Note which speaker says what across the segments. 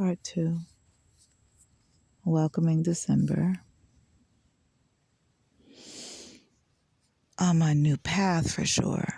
Speaker 1: Part 2. Welcoming December. On my new path for sure.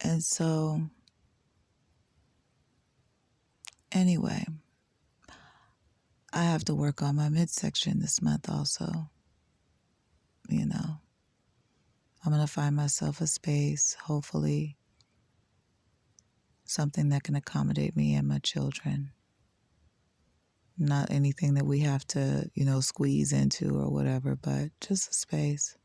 Speaker 1: And so, anyway, I have to work on my midsection this month also. I'm going to find myself a space, hopefully, something that can accommodate me and my children. Not anything that we have to, squeeze into or whatever, but just a space.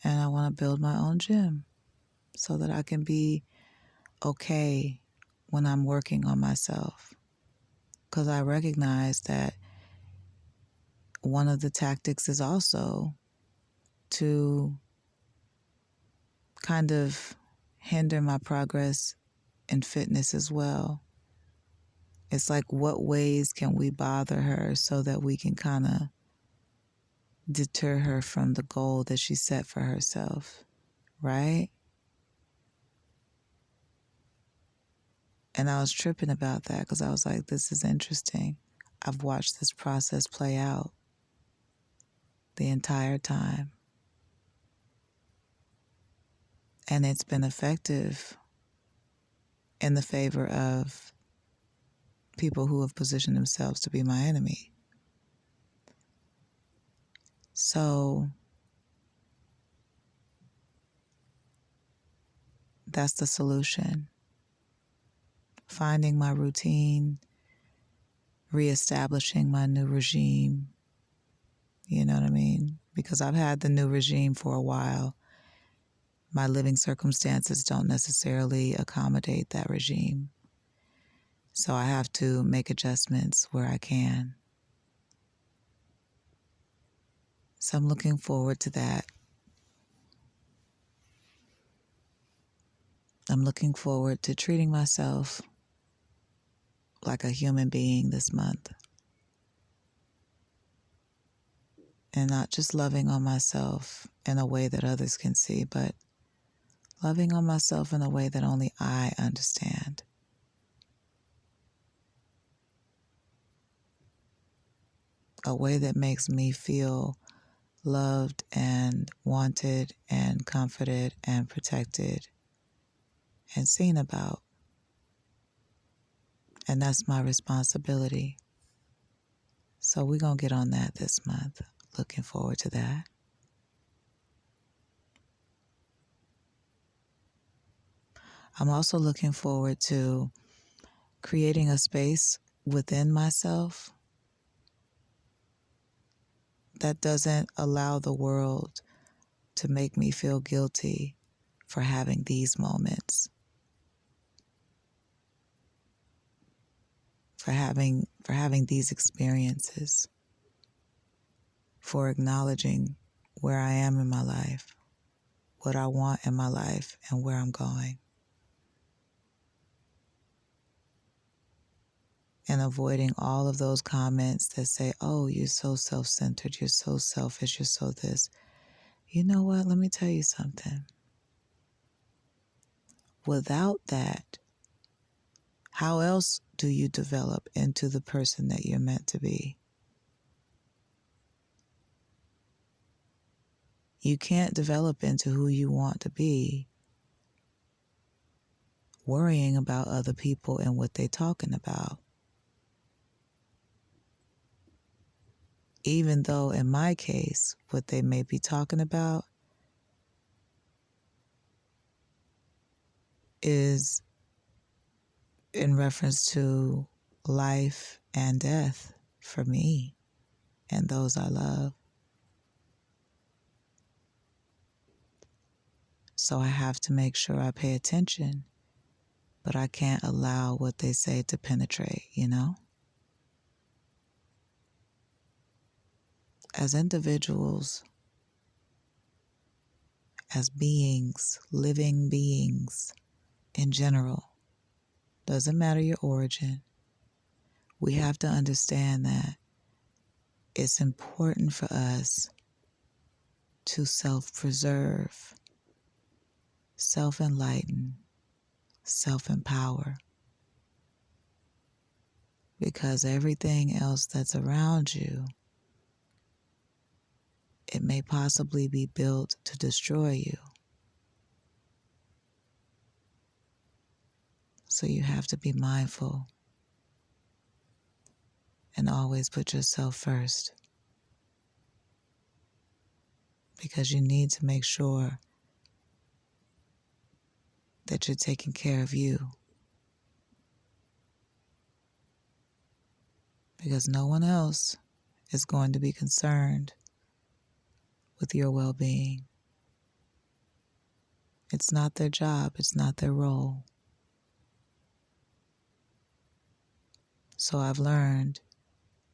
Speaker 1: And I want to build my own gym so that I can be okay when I'm working on myself. Because I recognize that one of the tactics is also to kind of hinder my progress in fitness as well. It's like, what ways can we bother her so that we can kind of deter her from the goal that she set for herself, right? And I was tripping about that because I was like, this is interesting. I've watched this process play out the entire time. And it's been effective in the favor of people who have positioned themselves to be my enemy. So that's the solution. Finding my routine, reestablishing my new regime. You know what I mean? Because I've had the new regime for a while. My living circumstances don't necessarily accommodate that regime. So I have to make adjustments where I can. So I'm looking forward to that. I'm looking forward to treating myself like a human being this month. And not just loving on myself in a way that others can see, but loving on myself in a way that only I understand. A way that makes me feel loved and wanted and comforted and protected and seen about. And that's my responsibility. So we're going to get on that this month. Looking forward to that. I'm also looking forward to creating a space within myself that doesn't allow the world to make me feel guilty for having these moments, for having these experiences, for acknowledging where I am in my life, what I want in my life, and where I'm going. And avoiding all of those comments that say, oh, you're so self-centered, you're so selfish, you're so this. You know what? Let me tell you something. Without that, how else do you develop into the person that you're meant to be? You can't develop into who you want to be worrying about other people and what they're talking about. Even though in my case, what they may be talking about is in reference to life and death for me and those I love. So I have to make sure I pay attention, but I can't allow what they say to penetrate, As individuals, as beings, living beings in general, doesn't matter your origin, we have to understand that it's important for us to self-preserve, self-enlighten, self-empower, because everything else that's around you, it may possibly be built to destroy you. So you have to be mindful and always put yourself first, because you need to make sure that you're taking care of you, because no one else is going to be concerned with your well-being. It's not their job. It's not their role. So I've learned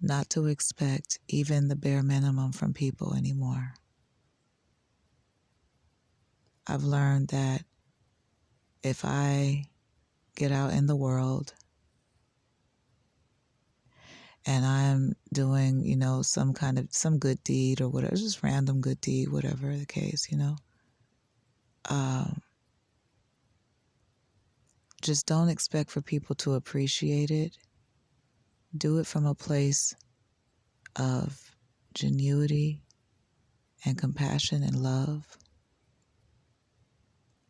Speaker 1: not to expect even the bare minimum from people anymore. I've learned that if I get out in the world and I'm doing, some good deed or whatever, just random good deed, whatever the case, just don't expect for people to appreciate it. Do it from a place of genuity and compassion and love.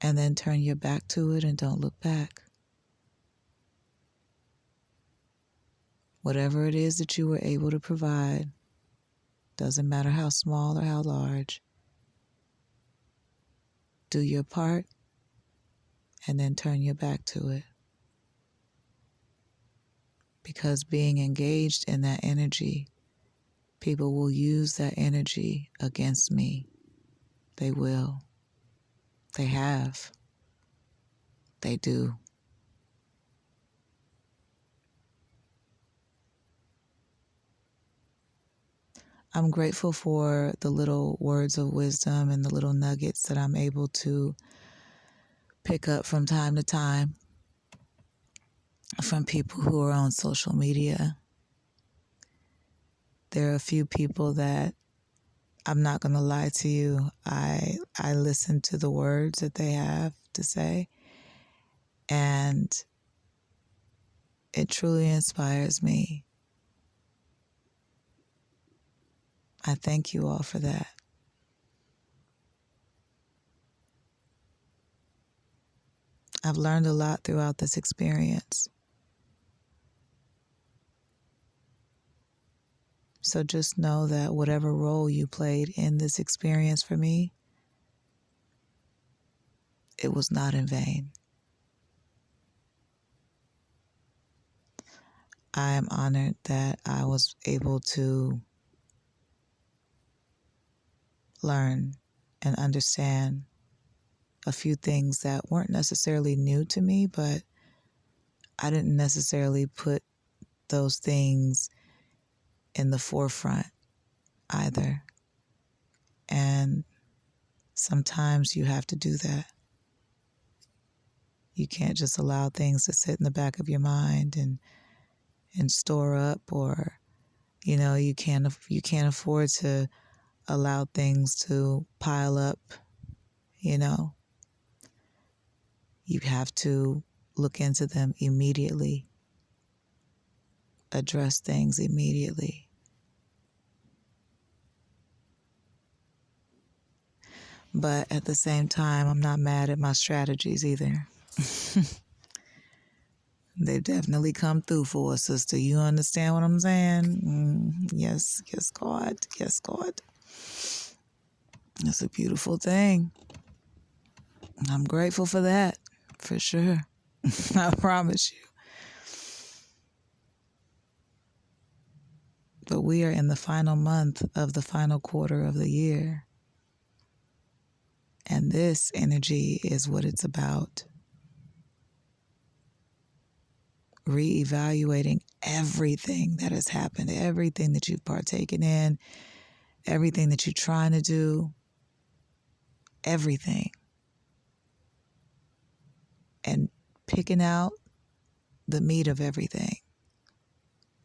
Speaker 1: And then turn your back to it and don't look back. Whatever it is that you were able to provide, doesn't matter how small or how large, do your part and then turn your back to it. Because being engaged in that energy, people will use that energy against me. They will. They have. They do. I'm grateful for the little words of wisdom and the little nuggets that I'm able to pick up from time to time from people who are on social media. There are a few people that, I'm not going to lie to you, I listen to the words that they have to say, and it truly inspires me. I thank you all for that. I've learned a lot throughout this experience. So just know that whatever role you played in this experience for me, it was not in vain. I am honored that I was able to learn and understand a few things that weren't necessarily new to me, but I didn't necessarily put those things in the forefront either. And sometimes you have to do that. You can't just allow things to sit in the back of your mind and store up, or you can't afford to allow things to pile up. You have to look into them immediately, address things immediately. But at the same time, I'm not mad at my strategies either. They've definitely come through for us, sister. You understand what I'm saying? Yes, God. Yes, God. It's a beautiful thing. I'm grateful for that, for sure. I promise you. But we are in the final month of the final quarter of the year. And this energy is what it's about. Reevaluating everything that has happened, everything that you've partaken in, everything that you're trying to do, everything. And picking out the meat of everything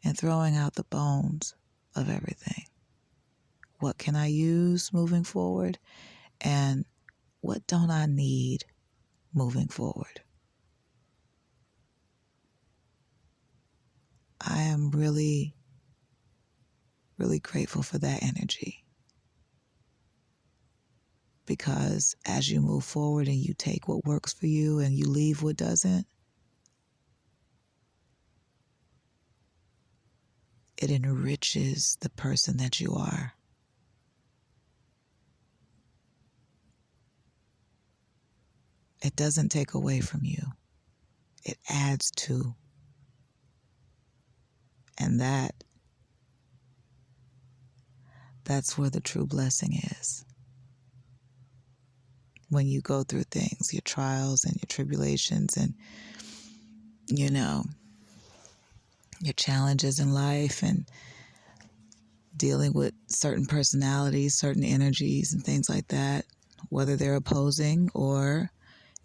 Speaker 1: and throwing out the bones of everything. What can I use moving forward? And what don't I need moving forward? I am really, really grateful for that energy. Because as you move forward and you take what works for you and you leave what doesn't, it enriches the person that you are. It doesn't take away from you. It adds to. And that's where the true blessing is. When you go through things, your trials and your tribulations and, your challenges in life and dealing with certain personalities, certain energies and things like that, whether they're opposing or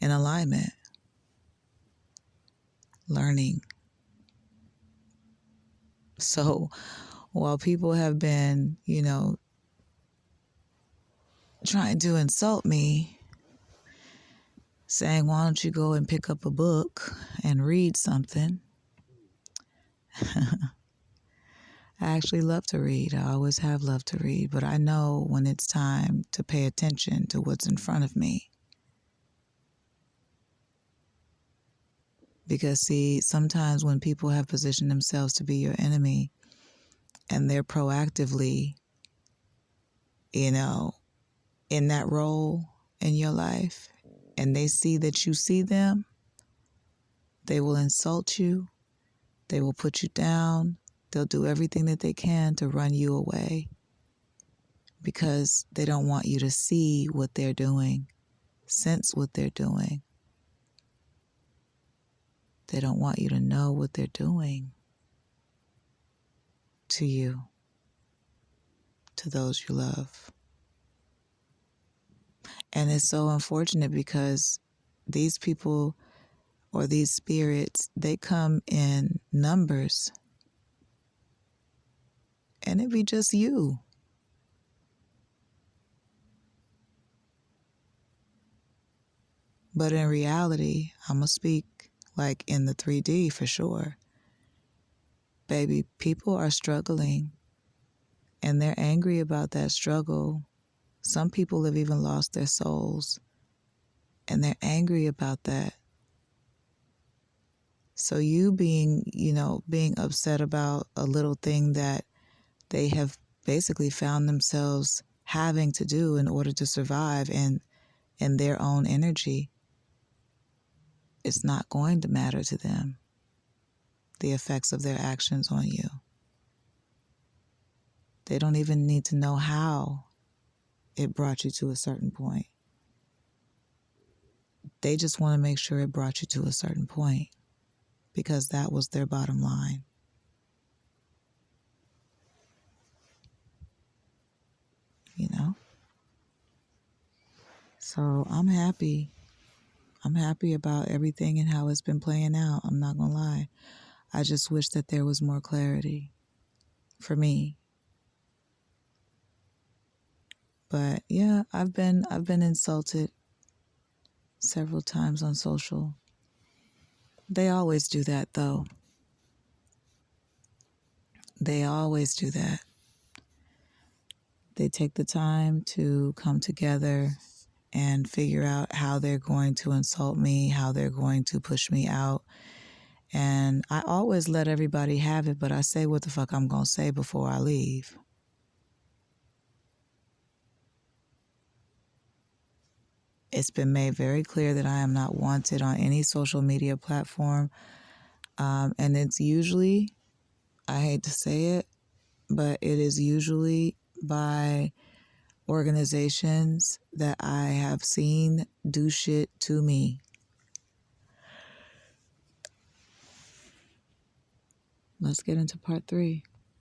Speaker 1: in alignment, learning. So while people have been, trying to insult me, saying, why don't you go and pick up a book and read something? I actually love to read. I always have loved to read, but I know when it's time to pay attention to what's in front of me. Because, see, sometimes when people have positioned themselves to be your enemy and they're proactively, in that role in your life, and they see that you see them, they will insult you, they will put you down, they'll do everything that they can to run you away because they don't want you to see what they're doing, sense what they're doing. They don't want you to know what they're doing to you, to those you love. And it's so unfortunate because these people or these spirits, they come in numbers and it be just you. But in reality, I'm going to speak like in the 3D for sure. Baby, people are struggling and they're angry about that struggle. Some people have even lost their souls and they're angry about that. So you being upset about a little thing that they have basically found themselves having to do in order to survive in their own energy, it's not going to matter to them, the effects of their actions on you. They don't even need to know how it brought you to a certain point. They just want to make sure it brought you to a certain point because that was their bottom line. So I'm happy. I'm happy about everything and how it's been playing out. I'm not going to lie. I just wish that there was more clarity for me. But yeah, I've been insulted several times on social. They always do that though. They always do that. They take the time to come together and figure out how they're going to insult me, how they're going to push me out. And I always let everybody have it, but I say what the fuck I'm going to say before I leave. It's been made very clear that I am not wanted on any social media platform. And it's usually, I hate to say it, but it is usually by organizations that I have seen do shit to me. Let's get into part 3.